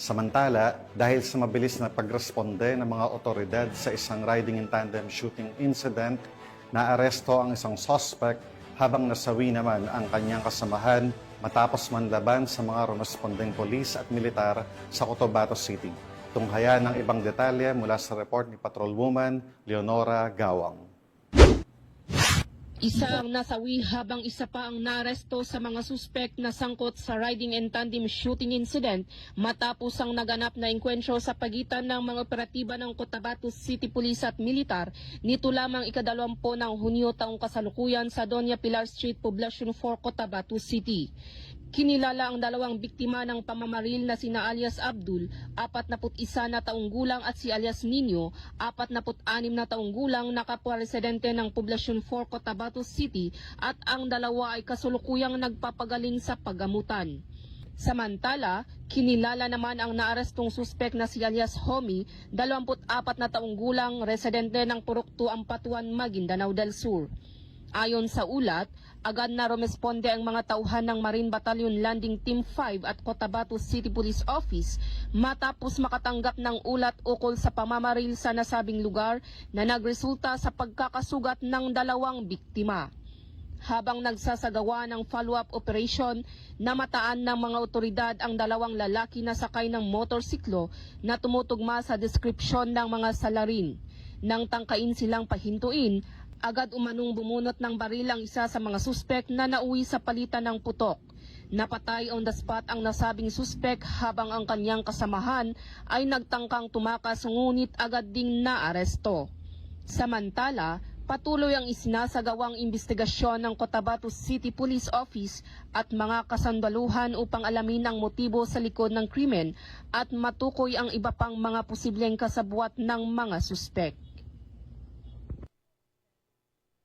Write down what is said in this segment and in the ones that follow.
Samantala, dahil sa mabilis na pagresponde ng mga otoridad sa isang riding in tandem shooting incident, naaresto ang isang suspect habang nasawi naman ang kanyang kasamahan matapos manlaban sa mga rumespondeng polis at militar sa Cotabato City. Tunghayan ng ibang detalye mula sa report ni Patrolwoman Leonora Gawang. Isa ang nasawi habang isa pa ang naaresto sa mga suspect na sangkot sa riding and tandem shooting incident matapos ang naganap na engkwentro sa pagitan ng mga operatiba ng Cotabato City Police at Militar nito lamang ika-20 ng Hunyo taong kasalukuyan sa Doña Pilar Street, Poblacion 4, Cotabato City. Kinilala ang dalawang biktima ng pamamaril na sina alias Abdul, 41 na taong gulang at si alias Nino, 46 na taong gulang na kapwa-residente ng Poblacion 4, Cotabato City at ang dalawa ay kasulukuyang nagpapagaling sa paggamutan. Samantala, kinilala naman ang naarestong suspek na si alias Homie, 24 na taong gulang, residente ng Purok 2, Ampatuan, Maguindanao del Sur. Ayon sa ulat, agad na rumesponde ang mga tauhan ng Marine Battalion Landing Team 5 at Cotabato City Police Office matapos makatanggap ng ulat ukol sa pamamaril sa nasabing lugar na nagresulta sa pagkakasugat ng dalawang biktima. Habang nagsasagawa ng follow-up operation, namataan ng mga otoridad ang dalawang lalaki na sakay ng motorsiklo na tumutugma sa deskripsyon ng mga salarin. Nang tangkain silang pahintuin, agad umanong bumunot ng baril ang isa sa mga suspek na nauwi sa palitan ng putok. Napatay on the spot ang nasabing suspek habang ang kanyang kasamahan ay nagtangkang tumakas ngunit agad ding naaresto. Samantala, patuloy ang isinasagawang investigasyon ng Cotabato City Police Office at mga kasandaluhan upang alamin ang motibo sa likod ng krimen at matukoy ang iba pang mga posibleng kasabwat ng mga suspek.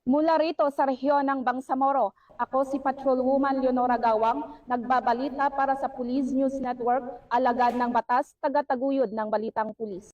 Mula rito sa rehiyon ng Bangsamoro, ako si Patrolwoman Leonora Gawang, nagbabalita para sa Police News Network, alagad ng batas, taga-taguyod ng Balitang Pulis.